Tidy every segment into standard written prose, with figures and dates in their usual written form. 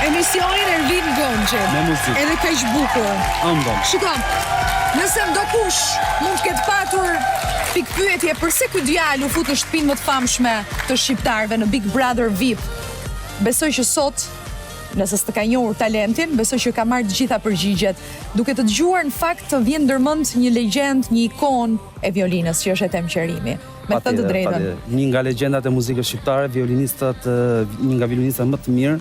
emisionin Ervin Gonxhi. Me muzikë. Edhe kaq bukur. Ëmbëm. Shikoj. Nëse ndokush mund të ketë patur pikpyetje pse ky djalë u fut në shtëpinë më të famshme të shqiptarëve në Big Brother VIP. Besoj që sot, nëse s'të ka njohur talentin, besoj që ka marrë të gjitha përgjigjet. Duke të dëgjuar në fakt të vjen ndërmend një legjend, një ikon e violinës që është Etem Qerimi. Me thënë të drejtën. Një nga legjendat e muzikës shqiptare, një nga violinistat më të mirë.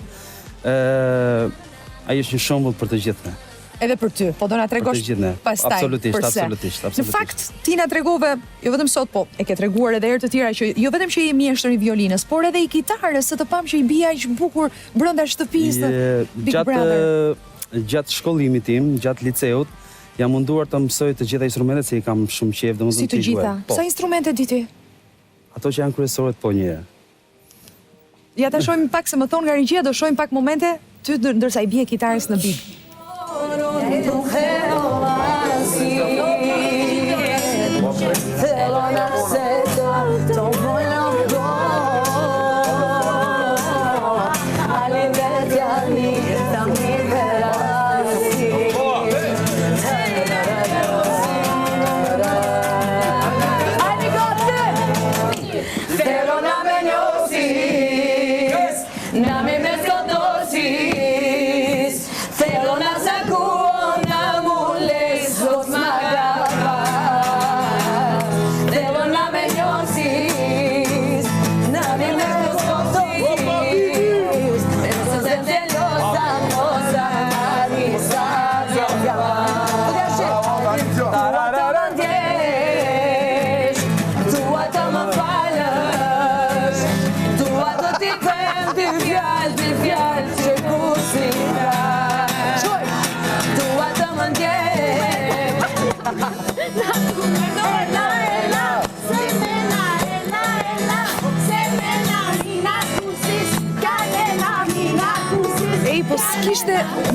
Ai është një shembull për të gjithë ne. Edhe për ty, po do na tregosh pastaj. Absolutisht. Në fakt, ti na tregove, jo vetëm sot, po e ke treguar edhe herë të tjera që jo vetëm që je mjeshtër i violinës, por edhe i kitarës, se të pam që i bija aq bukur brenda shtëpisë Big Brother. Gjatë shkollimit tim, gjatë liceut, jam munduar të mësoj të gjitha instrumentet se i kam shumë qejf, domethënë si të gjitha. Sa instrumente di ti? Ato që janë kryesorët po një. Ja ta shohim pak se më thon nga regjia, do shohim pak momente ty ndërsa i bie kitarës në Big.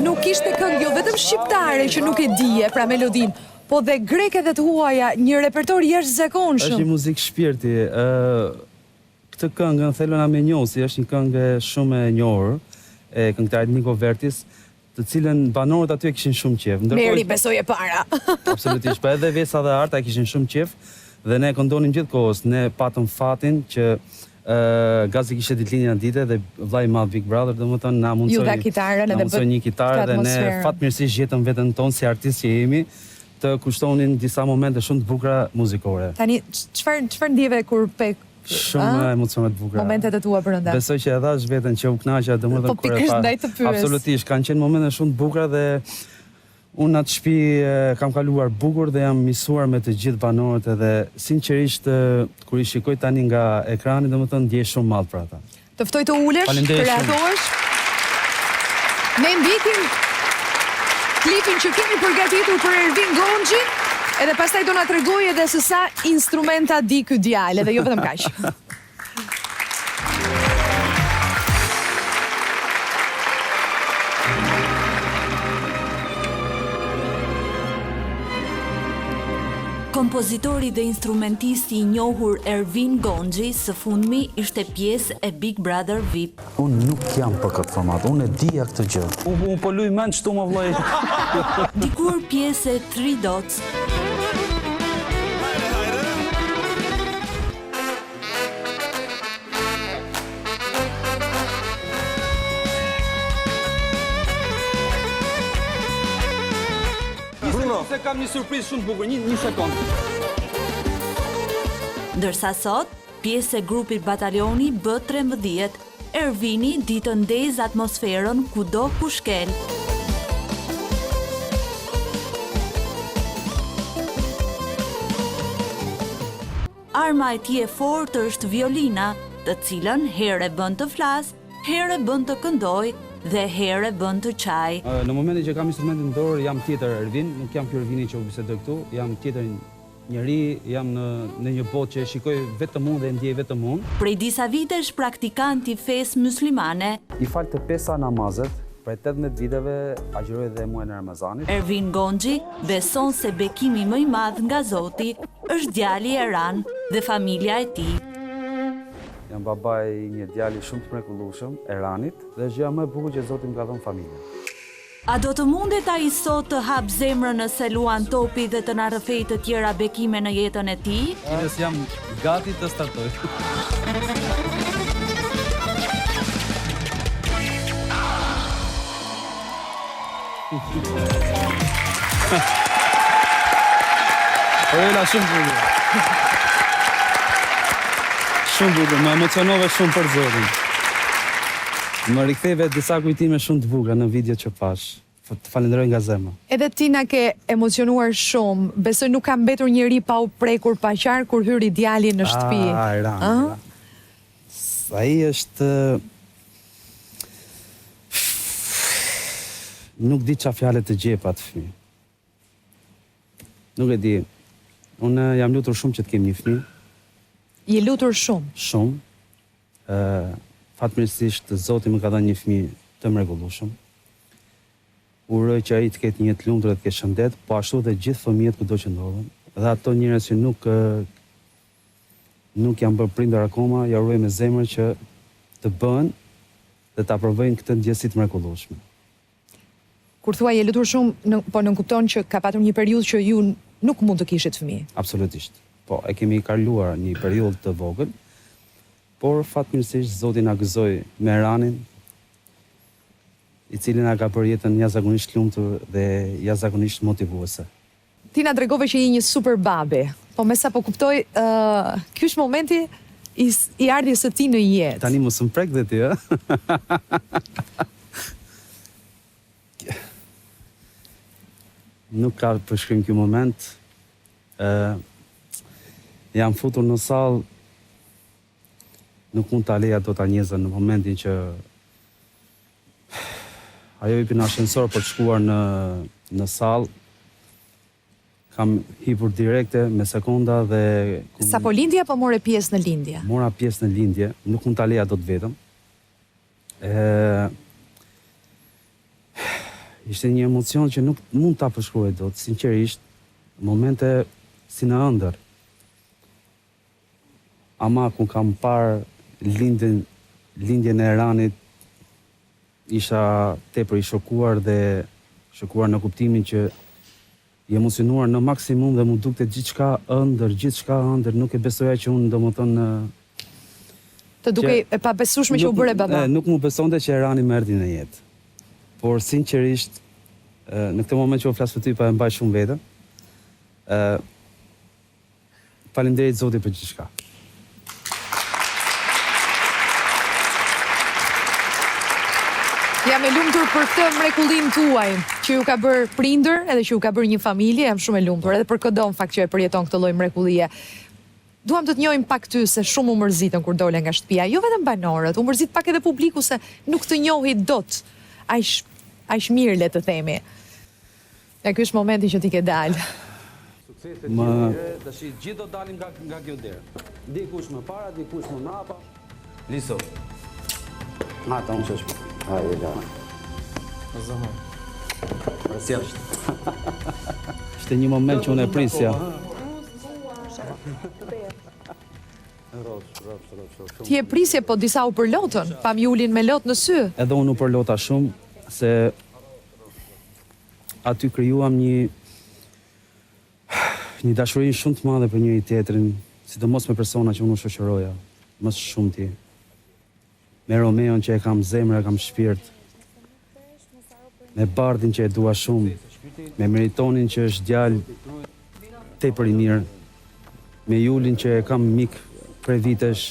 Nuk kishte këngë jo vetëm shqiptare që nuk e dije, pra melodin, po dhe greke dhe të huaja, një repertor jashtëzakonshëm. Është një muzikë shpirti. Këtë këngën Thelona Menjosi është një këngë shumë e njohur e këngëtarit Niko Vertis, të cilën banorët aty e kishin shumë qejf. Meri besoj e para. Absolutisht, po edhe Vesa dhe Arta e kishin shumë qejf dhe ne këndonim gjithkohës. Ne patëm fatin që Gazi kishte ditëlindjen dite dhe vllai i madh Big Brother, domethënë na mundsoi një kitarë dhe ne fatmirësisht gjetëm veten tonë si artistë që jemi të kushtonin disa momente shumë të bukura muzikore. Tani çfarë ndjeve kur shumë emocione të bukura. Momentet e tua brenda. Besoj që edhe as veten që u kënaqa domethënë kur e pa. Absolutisht, kanë qenë momente shumë të bukura dhe unë atë shtëpi kam kaluar bukur dhe jam misuar me të gjithë banorët edhe sinqerisht kur i shikoj tani nga ekrani domethënë ndjej shumë mall për ata. Të ftoj të ulesh, të reagohesh. Ne mbitim klipin që kemi përgatitur për Ervin Gonxhin, edhe pastaj do na tregoj edhe se sa instrumenta di ky djalë, edhe jo vetëm kaq. Kompozitori dhe instrumentisti i njohur Ervin Gonxhi së fundmi ishte pjesë e Big Brother VIP. Unë nuk jam për këtë format, unë e dija këtë gjë. Unë po luj mend çtu më vllai. Dikur pjesë e Three Dots. Se kam një surprizë shumë të bukur, një sekond. Ndërsa sot, pjesë e grupit Batalioni B13, Ervini di të ndez atmosferën kudo ku shkel. Arma e tij e fortë është violina, të cilën herë bën të flas, herë bën të këndoj dhe herë bën të qaj. Në momentin që kam instrumentin në dorë, jam tjetër Ervin, nuk jam ky Ervini që u bisedoj këtu, jam tjetër njeri, jam në një botë që e shikoj vetëm unë dhe e ndjej vetëm unë. Prej disa vitesh praktikant i fesë muslimane, i fal të 5 namazet, prej 18 viteve agjëroj dhe muajin e Ramazanit. Ervin Gonxhi beson se bekimi më i madh nga Zoti është djali i Eran dhe familja e tij. Jam babai I një djali shumë të mrekullueshëm, Eranit, dhe është gjëja më e bukur që Zoti më ka dhënë familje. A do të mundet ai sot të hap zemrën nëse luan topi dhe të na rrëfej të tjera bekime në jetën e tij? Ines jam gati të startoj. Orela shumë bukur. Shumë bukur, më emocionove shumë për Zotin. Më riktheve disa kujtime shumë të bukura në video që pash. Të falenderoj nga zemra. Edhe ti na ke emocionuar shumë. Besoj nuk ka mbetur njeri pa u prekur pa qarë kur hyri djali në shtëpi. Eran. Ai është nuk di çfarë fjalë të gjej pa të fëmijë. Nuk e di. Unë jam lutur shumë që të kem një fëmijë. Je lutur shumë. Shumë. Fatmirësisht Zoti më ka dhënë një fëmijë të mrekullueshëm. Uroj që ai të ketë një jetë lumtur dhe të ketë shëndet, po ashtu dhe gjithë fëmijët kudo që ndodhen. Dhe ato njerëz që nuk janë bërë prindër akoma, ja uroj me zemër që të bëhen dhe ta provojnë këtë ndjesi të mrekullueshme. Kur thua je lutur shumë, po nën kupton që ka patur një periudhë që ju nuk mund të kishit fëmijë. Absolutisht. Po, e kemi kaluar një periudhë të vogël, por fatmirësisht Zoti na gëzoi me Eranin, I cili na ka bërë jetën jashtëzakonisht lumtur dhe jashtëzakonisht motivuese. Ti na tregove që je një super babi, po me sa po kuptoj, ky është momenti I ardhjes së ti në jetë. Tani mos më prek dhe ti, ë? Nuk ka përshkrim ky moment. Jam futur në sallë, nuk mund ta leja dot Anjezën në momentin që ajo I pina ashensor për të shkuar në sallë. Kam hipur direkte me sekonda dhe... Sa po lindje apo more pjesë në lindje? Mora pjesë në lindje, nuk mund ta leja dot vetëm. Ishte një emocion që nuk mund ta përshkruaj dot, sinqerisht, momente si në ëndër. Ama ku kam parë lindjen e Eranit, isha tepër I shokuar dhe shokuar në kuptimin që I emocionuar në maksimum dhe mu dukte gjithçka ëndër, nuk e besoja që unë domethënë të duke e pabesueshme që u bëre baba. Nuk mu besonte që Erani më erdhi në jetë. Por sinqerisht në këtë moment që u flas për ty pa e mbaj shumë veten. Faleminderit Zotit për gjithçka. Jam e lumtur për këtë mrekullim tuaj, që ju ka bërë prindër edhe që ju ka bërë një familje, jam shumë e lumtur, edhe për këdo në fakt që e përjeton këtë lloj mrekullie. Duam të të njohim pak ty se shumë u mërzitën kur dole nga shtëpia, jo vetëm banorët, u mërzit pak edhe publiku se nuk të njohi dot. Aq mirë le të themi. E ky është momenti që ti ke dalë. Tash gjithë do dalim nga kjo derë. Dikush më para, dikush më mrapa. Liso. Ata unë shëshme. Hajde, da. Zëma. Rësjelsht. Ishte një moment që unë e prisja. Ti e prisje, po disa u përlotën, pam Julin me lot në sy. Edhe unë u përlota shumë, se aty krijuam një dashuri shumë të madhe për njëri tjetrin, sidomos me persona që unë u shoqëroja, më shumë ti. Me Romeon që e kam zemër, e kam shpirt. Me Bardin që e dua shumë. Me Meritonin që është djalë tepër I mirë. Me Julin që e kam mik prej vitesh.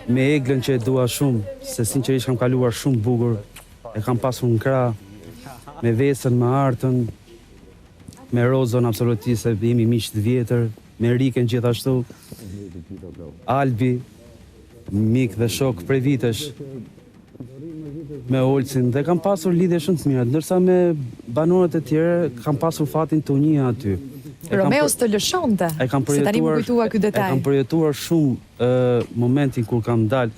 Me Eglën që e dua shumë, se sinqerisht kam kaluar shumë bukur. E kam pasur në krah. Me Vesën, me Artën. Me Rozon absolutisht, se jemi miq të vjetër. Me Riken gjithashtu. Albi, mik dhe shok prej vitesh, me Olcin, dhe kam pasur lidhje shumë të mira, ndërsa me banorët e tjerë kam pasur fatin të unija aty. Romeos të lëshonte, se tani më kujtua ky detaj. E kam përjetuar shumë momentin kur kam dalë,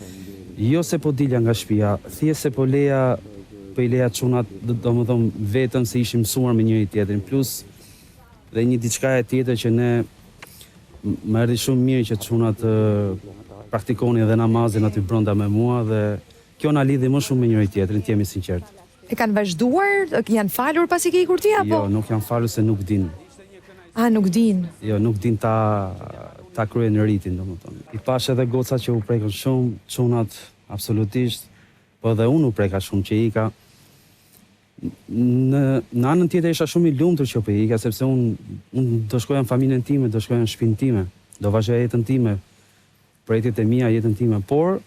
jo se po dilja nga shtëpia, thjesht se po I leja çunat, domethënë vetëm se ishim mësuar me njëri tjetrin, plus dhe një diçka e tjetër që ne më erdhi shumë mirë që çunat praktikoni edhe namazin aty brenda me mua dhe kjo na lidhi më shumë me njëri tjetrin, të jemi sinqert. E kanë vazhduar, janë falur pasi ke ikur ti apo? Jo, nuk janë falur se nuk din. Nuk din. Jo, nuk din ta kryen ritin, domethënë. I pash edhe gocat që u prekën shumë, çunat absolutisht, po edhe unë u preka shumë që ika. Në anën tjetër isha shumë i lumtur që po ika, sepse unë do shkoja në familjen time, do shkoja në shtëpinë time, do vazhdoja jetën time, projektet e mia, jetën time, por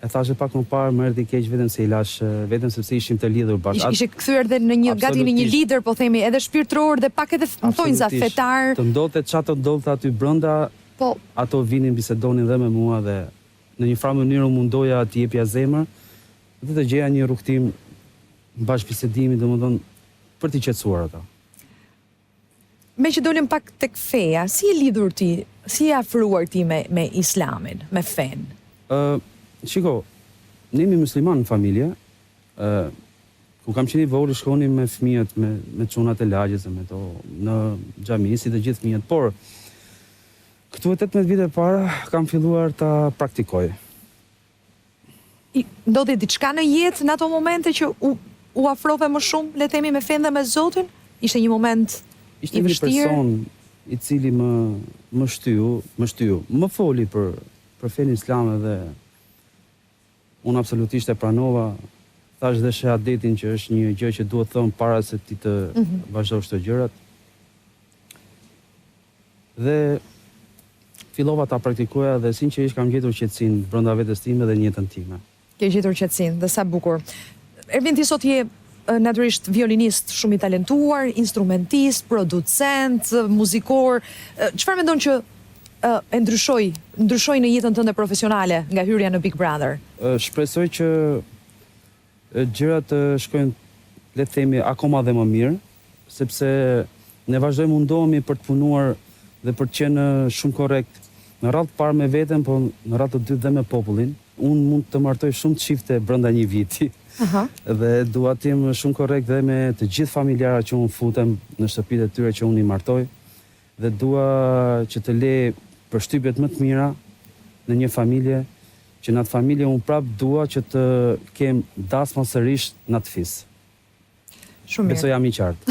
e thashë pak më parë më erdhi keq vetëm se i lash vetëm sepse ishim të lidhur bashkë. Ishe kthyer edhe në gati në një lider, po themi, edhe shpirtëror dhe pak edhe thonjza fetar. Të ndodhte çato ndodhte aty brenda, po ato vinin bisedonin dhe me mua dhe në një farë mënyrë mundoja t'i jepja zemër dhe të gjeja një rrugtim bashkëbisedimi, domethënë për t'i qetësuar ata. Me që dolim pak tek feja, si e lidhur ti, si e afruar ti me islamin, me fen? Shiko, ne jemi musliman në familje, ku kam qenë i vogël shkonim me fëmijët, me çunat e lagjës me to në xhami, si të gjithë fëmijët, por këtu 18 vite para kam filluar ta praktikoj. Ndodhi diçka në jetë në ato momente që u afrove më shumë, le të themi, me fen dhe me Zotin? Ishte një moment Ishte një person i cili më shtyu, më foli për fenë islame dhe unë absolutisht e pranova, thash dhe shahadetin që është një gjë që duhet thënë para se ti të vazhdosh të gjërat. Dhe fillova ta praktikoja dhe sinqerisht kam gjetur qetësinë brenda vetes time dhe në jetën time. Ke gjetur qetësinë dhe sa bukur. Ervin, ti sot je natyrisht violinist shumë i talentuar, instrumentist, producent, muzikor. Çfarë mendon që e ndryshoi në jetën tënde profesionale nga hyrja në Big Brother? Shpresoj që gjërat të shkojnë, le të themi, akoma dhe më mirë, sepse ne vazhdojmë mundohemi për të punuar dhe për të qenë shumë korrekt në radhë të parë me veten, po në radhë të dytë dhe me popullin. Unë mund të martoj shumë çifte brenda një viti. Dhe dua të jem shumë korrekt dhe me të gjithë familjarët që unë futem në shtëpitë e tyre që unë i martoj dhe dua që të lej përshtypjet më të mira në një familje, që në atë familje unë prap dua që të kem dasma sërish në atë fis. Shumë mirë. Besoj jam i qartë.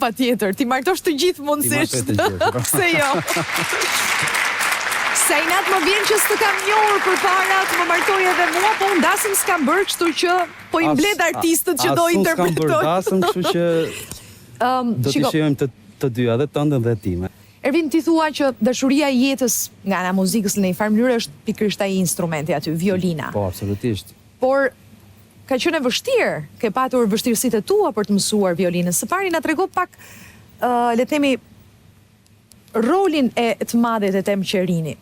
Patjetër, ti martosh të gjithë mundësisht. Ti martoj të gjithë. Pse jo? Se i natë më vjen që s'të kam njohur për para të më martoj edhe mua, po unë dasëm s'kam bërë, kështu që po i mbledh artistët që do interpretoj. Asun s'kam bërë dasëm, kështu që do t'i shijojmë të dyja, dhe tëndën dhe time. Ervin, ti thua që dashuria e jetës nga ana muzikës në një farë mënyrë është pikërisht ai instrumenti aty, violina. Po, absolutisht. Por ka qenë e vështirë, ke patur vështirësitë e tua për të mësuar violinën. Së pari na trego pak, le të themi, rolin e të madhet e tem qërimi.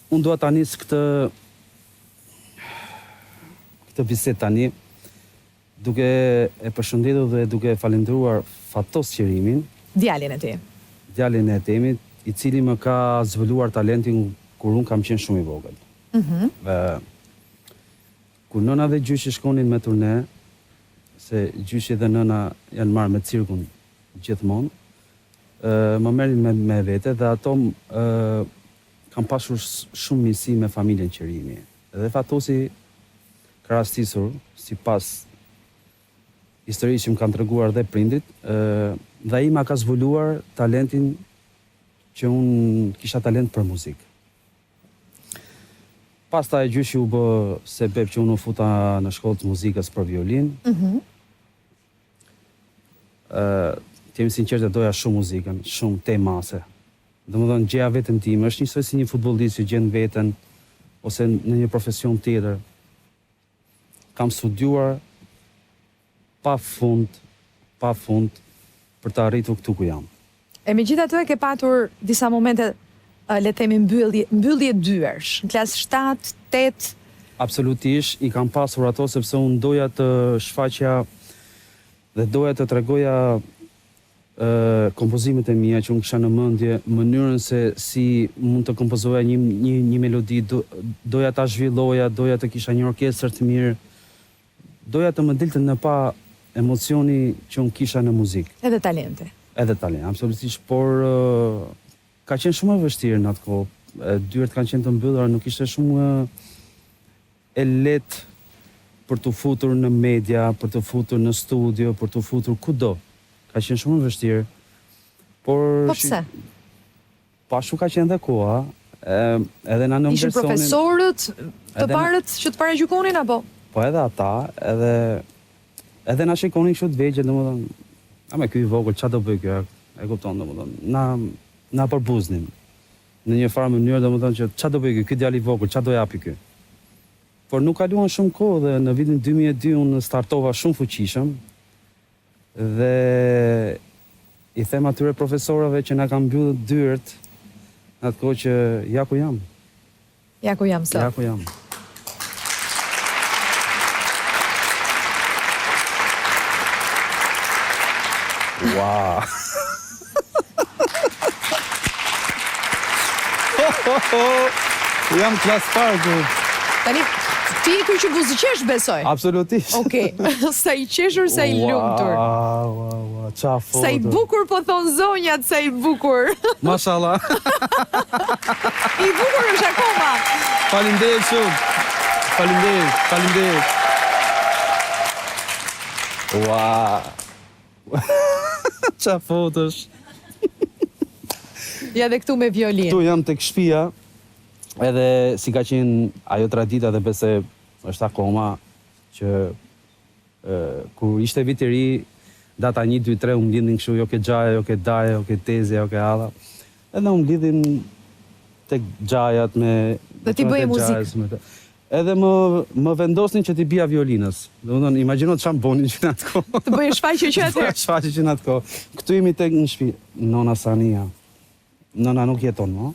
Unë dua ta nis këtë bisedë tani, duke e përshëndetur dhe duke falendruar Fatos Qerimin, djalin e ti. Djalin e temit, i cili më ka zhvilluar talentin kur unë kam qenë shumë i vogël. Kur nëna dhe gjyshi shkonin me turne, se gjyshi dhe nëna janë marrë me cirkun gjithmonë, më merrin me vete dhe ato kam pasur shumë miqësi me familjen Qerimi. Dhe Fatosi ka rastisur, sipas historisë që më kanë treguar dhe prindrit, dhe ai ma ka zbuluar talentin që unë kisha talent për muzikë. Pastaj gjyshi u bë sebeb që unë u futa në shkollë të muzikës për violin. Të jemi sinqert, doja shumë muzikën, shumë te mase. Domethënë gjeja veten time, është njësoj si një futbollist që gjen veten ose në një profesion tjetër. Kam studiuar pa fund për të arritur këtu ku jam. E megjithatë ke patur disa momente, le të themi, mbyllje dyersh, në klasë 7, 8. Absolutisht, i kam pasur ato sepse unë doja të shfaqja dhe doja të tregoja kompozimet e mia që unë kisha në mendje, mënyrën se si mund të kompozoja një melodi, doja ta zhvilloja, doja të kisha një orkestër të mirë, doja të më dilte në pa emocioni që unë kisha në muzikë. Edhe talenti. Edhe talent, absolutisht, por ka qenë shumë e vështirë në atë kohë. Dyert kanë qenë të mbyllura, nuk ishte shumë e lehtë për të futur në media, për të futur në studio, për të futur kudo. Ka qenë shumë e vështirë. Por Po pse? Pashu ka qenë dhe koha, edhe na në Ishin profesorët të parët që të paragjykonin apo? Po edhe ata, edhe na shikonin kështu të vegjël, domethënë, a me ky i vogël çfarë do bëj kjo? E kupton domethënë. Na përbuznin. Në një farë mënyrë domethënë që çfarë do bëj ky djalë i vogël, çfarë do japi ky? Por nuk kaluan shumë kohë dhe në vitin 2002 unë startova shumë fuqishëm dhe i them atyre profesorëve që na kanë mbyllur dyert në atë kohë që ja ku jam. Ja ku jam sot. Ja ku jam. Wow. Jam klas parë. Tani, ti e që buzëqesh, besoj? Absolutisht. Okej, sa i qeshur, sa i lumtur. Wow, qa foto. Sa i bukur, po thonë zonjat, sa i bukur. Mashallah. I bukur është akoma. Faleminderit shumë. Faleminderit. Wow. Qa fotosh. Ja dhe këtu me violinë. Këtu jam tek shtëpia, edhe si ka qenë ajo tradita dhe bese është akoma që kur ishte vit i ri, data 1, 2, 3 u mblidhin kështu, jo ke xhaja, jo ke daja, jo ke tezja, jo ke alla. Edhe u mblidhin tek xhajat me Dhe ti bëje muzikë. Edhe më vendosnin që ti bija violinës. Domethënë, imagjino çfarë bonin që në atë kohë. Të bëje shfaqje që atë. Shfaqje që në atë kohë. Këtu jemi tek në shtëpi. Nona Sania. Nona nuk jeton, no?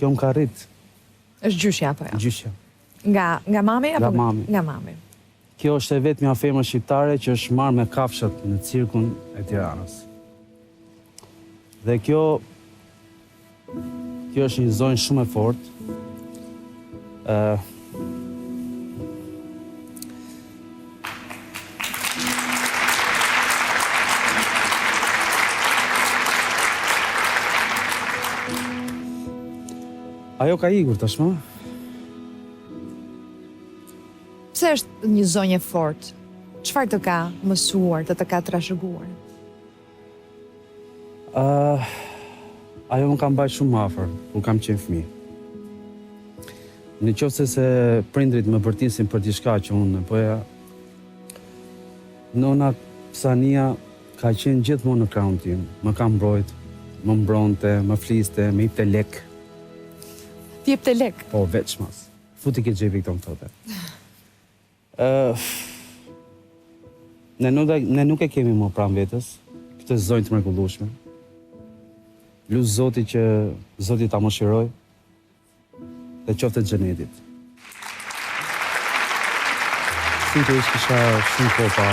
Kjo më ka rrit. Është gjyshja apo jo? Gjyshja. Nga mami apo? Nga mami. Nga mami. Kjo është e vetmja femër shqiptare që është marrë me kafshat në cirkun e Tiranës. Dhe kjo është një zonjë shumë e fortë. Ajo ka ikur tashmë. Pse është një zonjë e fortë? Çfarë të ka mësuar, të ka trashëguar? Ajo më kam bajt shumë afër, kur kam qenë fëmijë. Në qoftë se prindrit më bërtisin për diçka që unë bëja, nona Sania ka qenë gjithmonë në krahun tim. Më ka mbrojt, më mbronte, më fliste, më jepte lek. Ti jepte lek? Po, veç mas. Futi ke xhepi këto më thote. Ne nuk e kemi më pranë vetës, këtë zonjë të mrekullueshme. Lut Zoti që Zoti ta mëshiroj dhe qoftë të xhenetit. Sigurisht kisha shumë kohë pa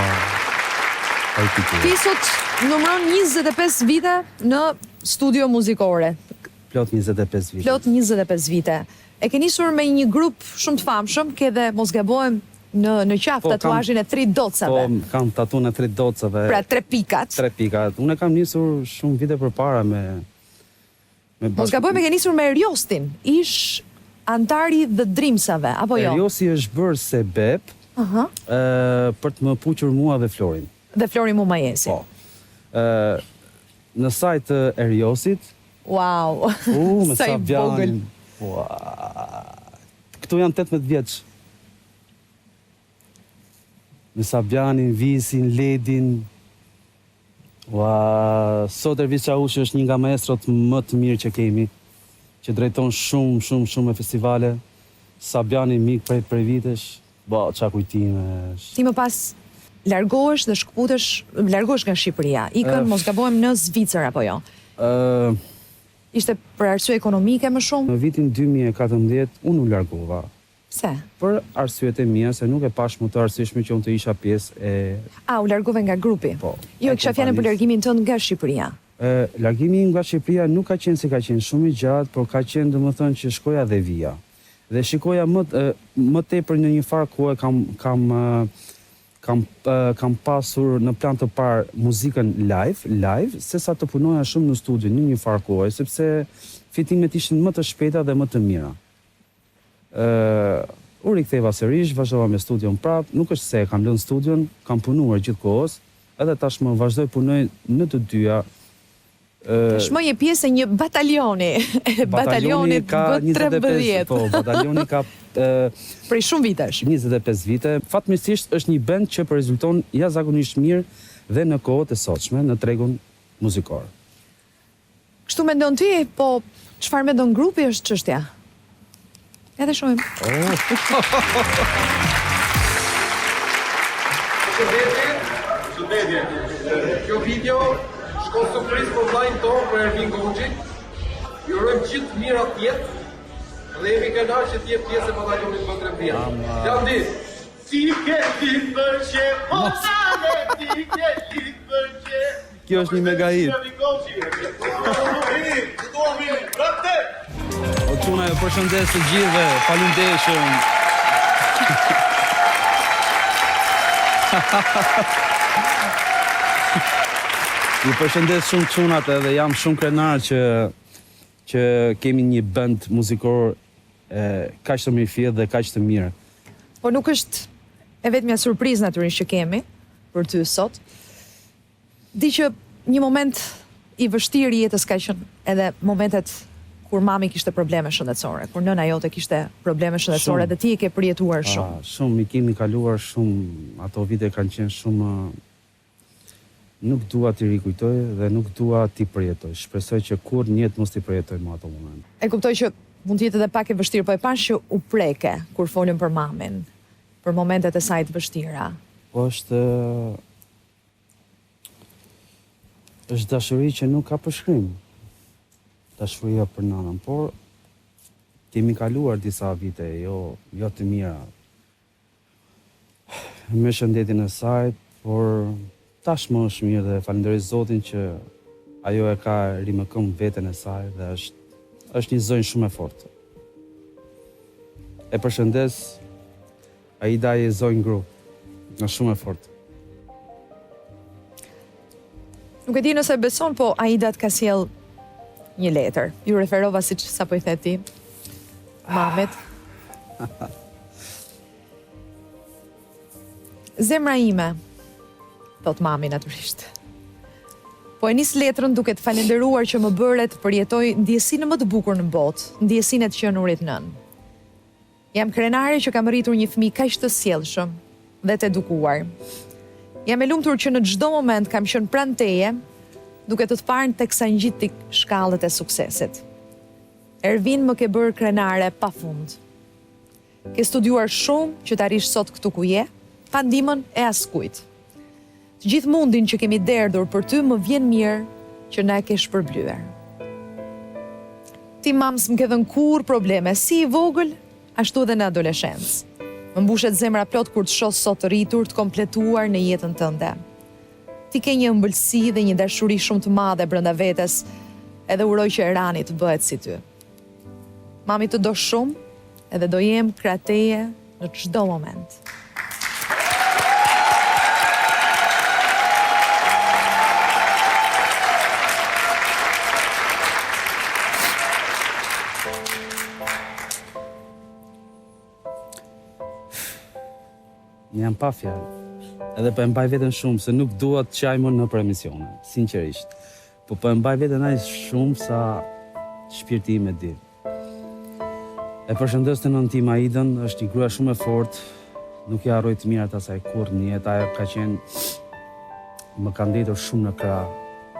i pitur. Ti sot numëron 25 vite në studio muzikore. Plot 25 vite. Plot 25 vite. E ke nisur me një grup shumë të famshëm, ke dhe mos gabohem në qafë tatuazhin e 3 docave. Po, kam tatuën e 3 docave. Pra 3 pikat. 3 pikat. Unë e kam nisur shumë vite përpara me mos gabohem e ke nisur me Eriostin. Ish antari The Dreamsave, apo jo? Eriosi është bërë se bep për të më puqur mua dhe Florin. Dhe Florin Mumajesi. Po. Në sajt të Eriosit. Wow. Me Sabjanin. Këtu janë 18 vjeç. Me Sabjanin, Visin, Ledin. Sot Ervis Çaushi është një nga maestrot më të mirë që kemi, që drejton shumë me festivale. Sabjani mik prej vitesh, qa kujtimesh. Ti më pas largohesh dhe largohesh nga Shqipëria. Ikën, mos gabohem, në Zvicër apo jo? Ishte për arsye ekonomike më shumë? Në vitin 2014 unë u largova. Pse? Për arsyet e mia, se nuk e pash më të arsyeshme që unë të isha pjesë e... U largove nga grupi? Po. Jo, kisha fjalën për largimin tënd nga Shqipëria. Largimi nga Shqipëria nuk ka qenë se ka qenë shumë i gjatë, por ka qenë domethënë që shkoja dhe vija. Dhe shikoja më tepër në një farë kohë kam pasur në plan të parë muzikën live, se sa të punoja shumë në studio në një farë kohë, sepse fitimet ishin më të shpejta dhe më të mira. U riktheva sërish, vazhdova me studion prap, nuk është se kam lënë studion, kam punuar gjithkohës, edhe tashmë vazhdoj punoj në të dyja. Tashmë je pjesë e një batalioni, batalioni ka 25, po, batalioni ka prej shumë vitesh. 25 vite. Fatmirësisht është një band që rezulton jashtëzakonisht mirë dhe në kohët e sotshme në tregun muzikor. Kështu mendon ti, po çfarë mendon grupi është çështja? Edhe shohim. Shëndetje. Kjo video shkon surprizë për vllajin tonë, për Ervin Goxhin. Ju urojmë gjithë mirat tjetë dhe jemi kënaqur që të jetë pjesë e batalionit më Trembia. Landi. Ti ke ditë për çe, otale, ti ke ditë për çe. Kjo është një mega hit. O çuna, ju përshëndes të gjithëve, faleminderit. Ju përshëndes shumë çunat edhe jam shumë krenar që kemi një band muzikor kaq të mirëfillt dhe kaq të mirë. Po nuk është e vetmja surprizë natyrisht që kemi për ty sot. Di që një moment i vështirë i jetës ka qenë edhe momentet kur mami kishte probleme shëndetësore, kur nëna jote kishte probleme shëndetësore dhe ti e ke përjetuar shumë. Shumë, i kemi kaluar shumë, ato vite kanë qenë shumë, nuk dua t'i rikujtoj dhe nuk dua t'i përjetoj. Shpresoj që kur në jetë mos t'i përjetoj më ato moment. E kuptoj që mund t'jetë edhe pak e vështirë, po e pash që u preke kur folën për mamin, për momentet e saj të vështira. Po është dashuri që nuk ka përshkrim. Dashuria për nanën, por kemi kaluar disa vite, jo të mira. Me shëndetin e saj, por tashmë është mirë dhe falenderoj Zotin që ajo e ka rimëkëm veten e saj dhe është një zonjë shumë e fortë. E përshëndes, Aida e zonjë grup, është shumë e fortë. Nuk e di nëse beson, po Aida të ka sjell një letër. Ju referova siç sapo i the ti, mamet. Zemra ime, thot mami natyrisht. Po e nis letrën duke të falenderuar që më bëre të përjetoj ndjesinë më të bukur në botë, ndjesinë e të qenurit nën. Jam krenare që kam rritur një fëmijë kaq të sjellshëm dhe të edukuar. Jam e lumtur që në çdo moment kam qenë pranë teje, duke të parën teksa ngjit shkallët e suksesit. Ervin më ke bërë krenare pafund. Ke studiuar shumë që të arrish sot këtu ku je, pa ndihmën e askujt. Të gjithë mundin që kemi derdhur për ty më vjen mirë që na e ke shpërblyer. Ti mams më ke dhënë kur probleme, si i vogël, ashtu edhe në adoleshencë. Më mbushet zemra plot kur të shoh sot të rritur, të kompletuar në jetën tënde. Ti ke një ëmbëlsi dhe një dashuri shumë të madhe brenda vetes, edhe uroj që Erani të bëhet si ty. Mami të do shumë, edhe do jem krah teje në çdo moment. Jam pa fjalë. Edhe po e mbaj veten shumë se nuk dua të qaj më nëpër emisione, sinqerisht. Po e mbaj veten aq shumë sa shpirti im e di. E përshëndes të nënën tim Aidën, është një grua shumë e fortë, nuk i harroj të mirat asaj kurrë në jetë, ajo ka qenë, më ka ndetur shumë në krah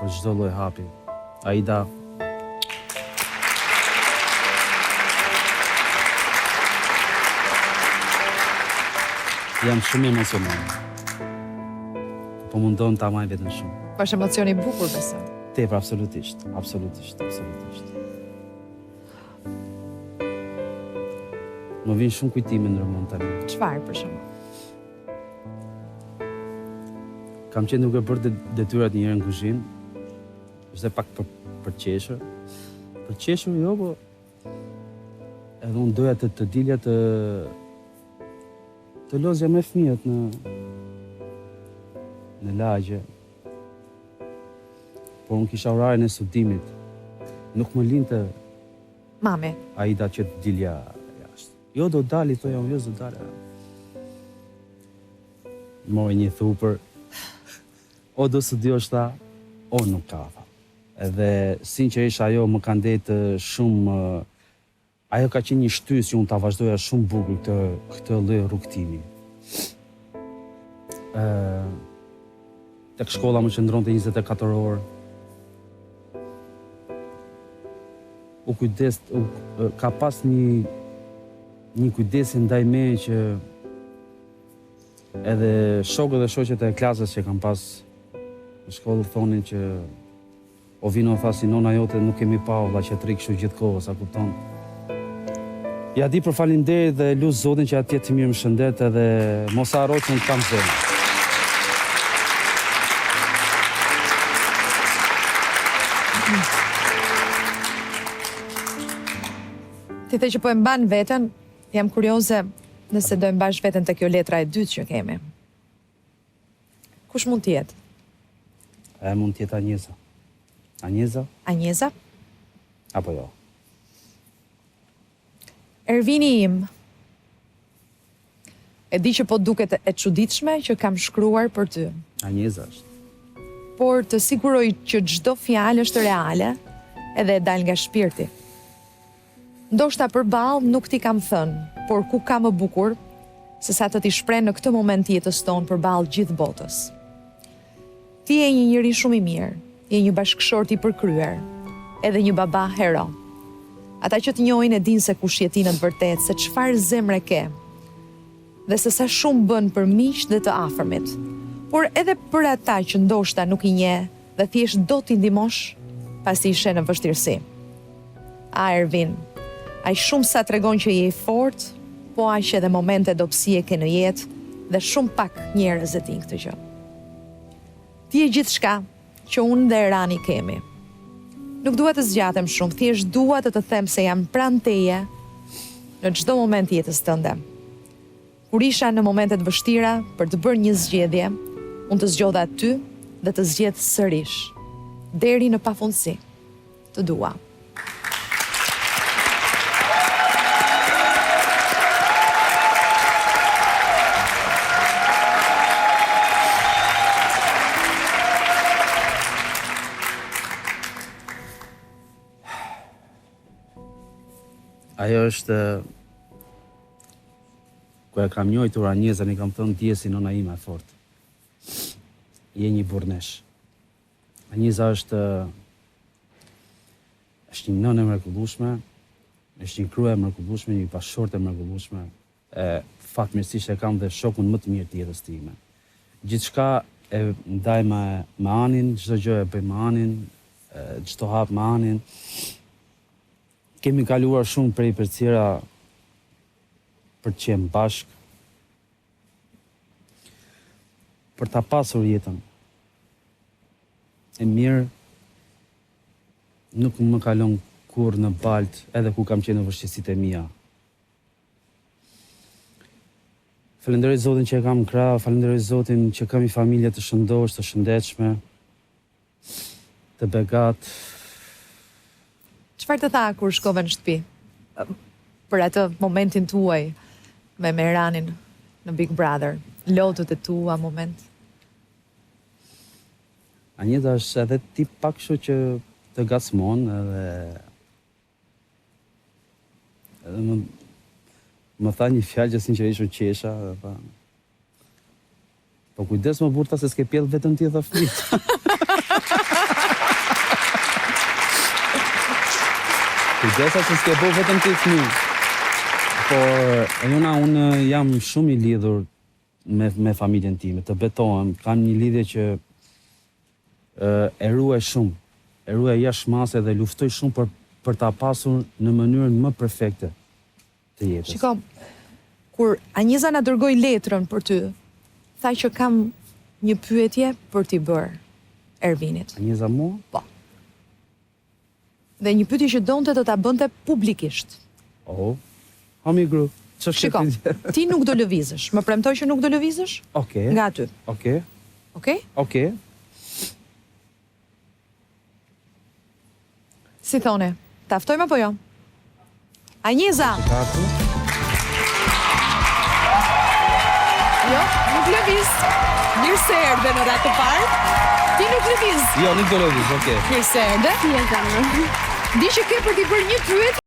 për çdo lloj hapi. Aida, jam shumë emocional. Po mundon ta maj vetën shumë. Po është emocioni i bukur besoj. Tepër, absolutisht. Më vjen shumë kujtime ndërmend tani. Çfarë për shembull? Kam qenë duke bërë detyrat një herë në kuzhinë. Ishte pak për qeshur. Për qeshur jo, po edhe unë doja të dilja të lozja me fëmijët në lagje. Por unë kisha orarin e studimit. Nuk më linte Mami. Aida që të dilja jashtë. Jo do dali, thoja unë, jo do dali. Mori një thupër, o do studiosh tha, o nuk ka tha. Edhe sinqerisht ajo më ka ndetë shumë, ajo ka qenë një shtys që unë ta vazhdoja shumë bukur këtë lloj rrugtimi. Tek shkolla më qëndronte 24 orë. U kujdes, ka pas një kujdesin ndaj meje që edhe shokët dhe shoqet e klasës që kam pas në shkollë thonin që o vino tha si nona jote nuk kemi pa valla që të rikë gjithë kohës, a kupton? Ja di për faleminderit dhe lut Zotin që atje të mirë më shëndet edhe mos harro që unë kam zemër. Ti the që po e mban veten, jam kurioze nëse do e mbash veten te kjo letra e dytë që kemi. Kush mund të jetë? E mund të jetë Anjeza. Anjeza? Anjeza? Apo jo? Ervini im, e di që po duket e çuditshme që kam shkruar për ty. Anjeza është. Por të siguroj që çdo fjalë është reale edhe e dal nga shpirti. Ndoshta përballë nuk ti kam thënë, por ku ka më bukur se sa të t'i shpreh në këtë moment të jetës tonë përballë gjithë botës. Ti je një njeri shumë i mirë, je një bashkëshort i përkryer, edhe një baba hero. Ata që të njohin e dinë se kush je ti në të vërtetë, se çfarë zemre ke, dhe se sa shumë bën për miq dhe të afërmit. Por edhe për ata që ndoshta nuk i njeh dhe thjesht do t'i ndihmosh pasi ishe në vështirësi. A Ervin, ai shumë sa tregon që je i fortë, po aq edhe momente dobësie ke në jetë dhe shumë pak njerëz e din këtë gjë. Ti je gjithçka që unë dhe Rani kemi. Nuk dua të zgjatem shumë, thjesht dua të them se jam pranë teje në çdo moment të jetës tënde. Kur isha në momentet vështira për të bërë një zgjedhje, unë të zgjodha ty dhe të zgjedh sërish, deri në pafundësi. Të dua. Ajo është, ku e kam njojtur Anjezën, i kam thënë ti je si nona ime e fortë. Je një burnesh. Anjeza është një nënë e mrekullueshme, është një krye e mrekullueshme, një bashkëshorte e mrekullueshme. Fatmirësisht e kam dhe shokun më të mirë të jetës time. Gjithçka e ndaj me Anin, çdo gjë e bëj me Anin, çdo hap me Anin. Kemi kaluar shumë prej përcjera për të qenë bashkë, për ta pasur jetën. E mirë, nuk më kalon kur në baltë, edhe ku kam qenë në vështirësitë e mia. Falenderoj Zotin që e kam në krah, falenderoj Zotin që kam një familje të shëndosh, të shëndetshme, të begat. Çfarë të tha kur shkove në shtëpi? Për atë momentin tuaj me Meranin në Big Brother, lotët e tua moment? Anjeta është edhe tip pak kështu që të gasmon edhe më tha një fjalë që sinqerisht u qesha dhe tha: po kujdes më burta se s'ke pjell vetëm ti dhe fëmijët. Kujdesa se s'ke bo vetëm ti fëmijë. Por unë jam shumë i lidhur me familjen time, të betohem, kam një lidhje që e ruaj shumë, e ruaj jashtëmase dhe luftoj shumë për ta pasur në mënyrën më perfekte të jetës. Shiko, kur Anjeza na dërgoi letrën për ty, tha që kam një pyetje për t'i bërë Ervinit. Anjeza mua? Po. Dhe një pyetje që donte të ta bënte publikisht. Oh, homi gru. Shiko, ti nuk do lëvizësh. Më premtoj që nuk do lëvizësh? Okej. Nga aty. Okej. Okej? Okej. Si thoni, taftojmë apo jo? Anjeza! Jo, nuk lëviz. Mirë se erdhe në ratë të parë. Ti nuk lëviz. Jo, nuk do lëviz, okej. Mirë se erdhe. Si e zemër. Di që ke për t'i bërë një pyetje.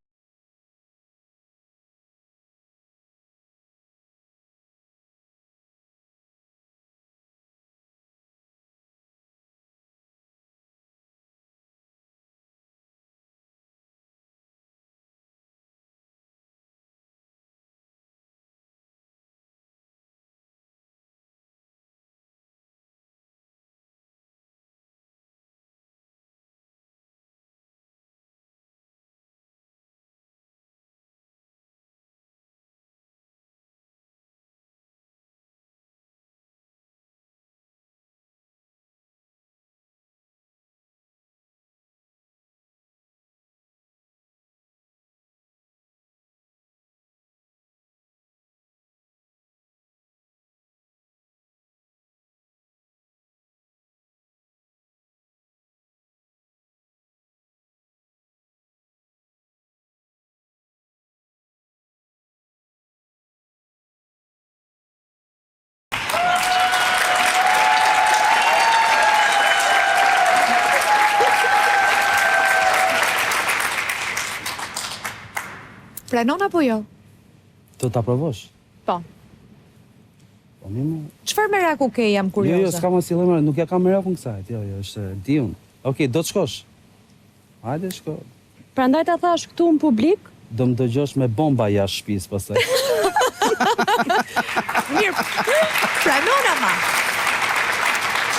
Pranon apo jo? Do ta provosh? Po. Po mirë. Çfarë meraku ke, jam kurioze? Jo, s'kam asnjë lloj, nuk ja kam merakun kësaj. Jo, është diun. Okej, do të shkosh. Hajde shko. Prandaj ta thash këtu në publik? Do më dëgjosh me bomba jashtë shtëpisë pastaj. Mirë. Pranon ama.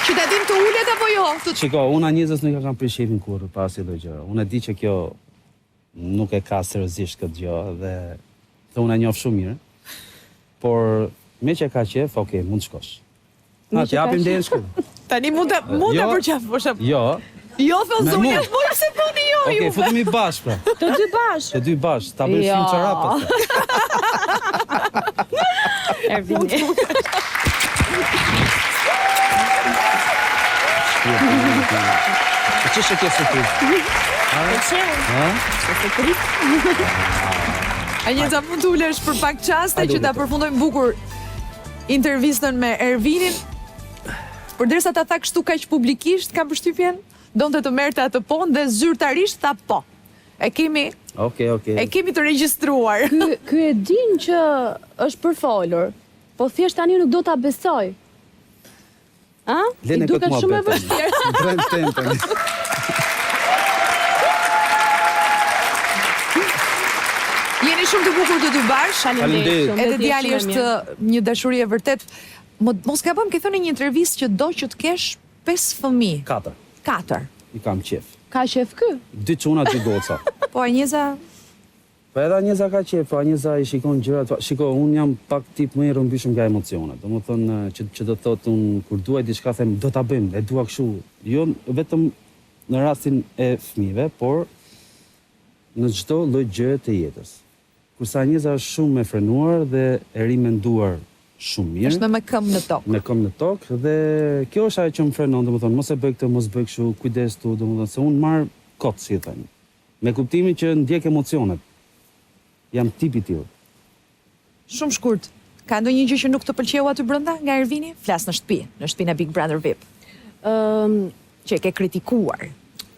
Qytetin të ulet apo jo? Shiko, unë Anjezës nuk ja kam prish shefin kurrë pa asnjë lloj gjëra. Unë e di që kjo nuk e ka seriozisht këtë gjë dhe unë e njoh shumë mirë. Por me që ka qef, okej, mund të shkosh. Na të japim derën shku. Tani mund ta përqafosh apo? Jo. Jo, Fëllzoni, po pse bëni jo ju? Okej, futemi bashkë pra. Të dy bashkë. Të dy bashkë, ta bëjmë film çarapa. Ervini. Ç'është kjo surprizë? Anjeza, mund të ulesh për pak qaste që ta përfundojmë bukur intervistën me Ervinin. Përderisa ta tha kështu kaq publikisht, kam përshtypjen, donte të merrte atë po dhe zyrtarisht tha po. E kemi E kemi të regjistruar. Ky e din që është përfolur, po thjesht tani nuk do ta besoj. A? I duket shumë e vështirë. Brend tempën. Jeni shumë të bukur të dy bashkë. Faleminderit. Edhe djali është një dashuri e vërtet. Mos gabojmë, ke thënë një intervistë që do që të kesh 5 fëmijë. 4. I kam qef. Ka qef ky? 2 çuna, 2 goca. Po Anjeza, Po edhe Anjeza ka qef, po Anjeza i shikon gjërat. Shiko, unë jam pak tip më i rrëmbyshëm nga emocionet. Domethënë që do thotë unë kur dua diçka them do ta bëjmë, e dua kështu. Jo vetëm në rastin e fëmijëve, por në çdo lloj gjëje të jetës. Kurse Anjeza është shumë e frenuar dhe e rimenduar shumë mirë. është me këmbë në tokë. Me këmbë në tokë dhe kjo është ajo që më frenon, domethënë mos e bëj këtë, mos bëj kështu, kujdes tu, domethënë se unë marr kot, si e thënë. Me kuptimin që ndjek emocionet. Jam tipi i tillë. Shumë shkurt. Ka ndonjë gjë që nuk të pëlqeu aty brenda nga Ervini? Flas në shtëpinë e Big Brother VIP. Që e ke kritikuar.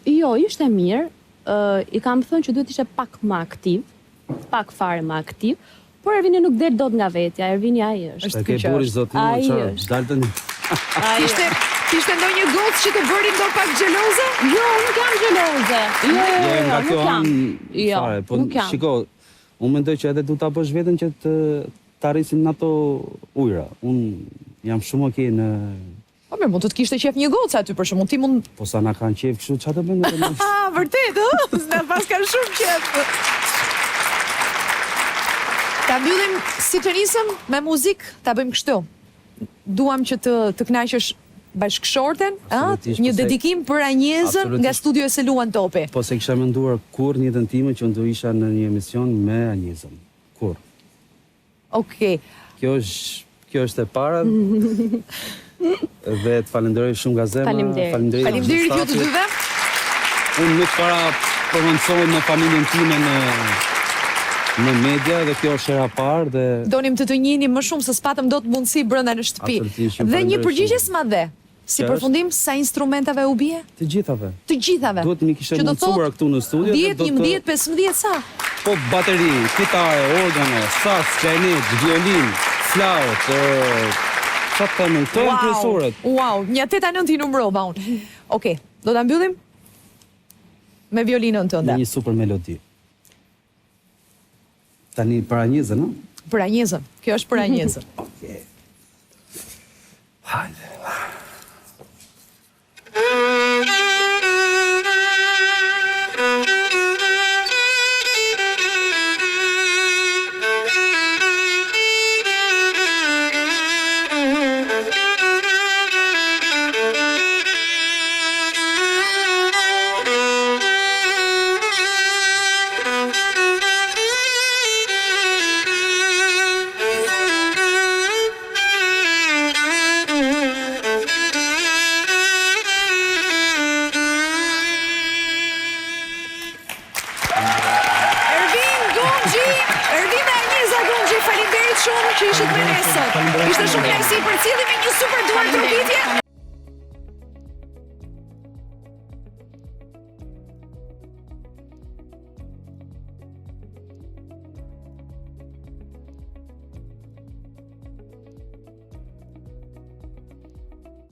Jo, ishte mirë. I kam thënë që duhet ishte pak më aktiv, pak fare më aktiv, por Ervini nuk del dot nga vetja. Ervini ai është. Është ke buri zotin, çfarë? Daltën. Kishte ndonjë gocë që të bëri ndo pak xheloze? Jo, nuk jam xheloze. Jo, nga kjo anë Jo, fare, po nuk jam. shiko, unë mendoj që edhe du ta bësh veten që të arrisin në ato ujëra. Unë jam shumë okej në... Po mirë, mund të kishte qef një gocë aty, për shembull, ti mund... Po sa na kanë qef kështu, çfarë të bëjmë? Vërtet, ë? Na pas kanë shumë qef. Ta mbyllim si të nisëm me muzikë, ta bëjmë kështu. Duam që të kënaqësh bashkëshorten, një dedikim për Anjezën nga studio e Seluan Topi. Po se kisha menduar kur një jetën time që do isha në një emision me Anjezën. Kur? Okej. Kjo është e para. Dhe të falenderoj shumë nga zemra. Faleminderit. Faleminderit ju të dyve. Unë nuk para përvëndsohet me familjen time në media dhe kjo është hera parë dhe Donim të njihni më shumë se s'patëm dot mundësi brenda në shtëpi. Absolutisht, Dhe një përgjigjes madhe. Si Që përfundim, sa instrumentave u bie? të gjithave. Të gjithave. Duhet mi kishe Që do mundësura thot këtu në studio. 10, 11, 15, sa? Po bateri, kitare, organe, sas, klarinet, violin, flaut, çfarë të them, këto janë kryesorët. Wow, një 8-9 i numërova unë. Okej, do ta mbyllim me violinën tënde. Me një super melodi. Tani para njëzën, no? Për Anjezën. Kjo është për Anjezën. Okej. Hajde. Ervin dhe Anjeza Gunxhi, faleminderit shumë që ishit me ne sot. Ishte shumë kënaqësi, përcjellim me një super duar trokitje.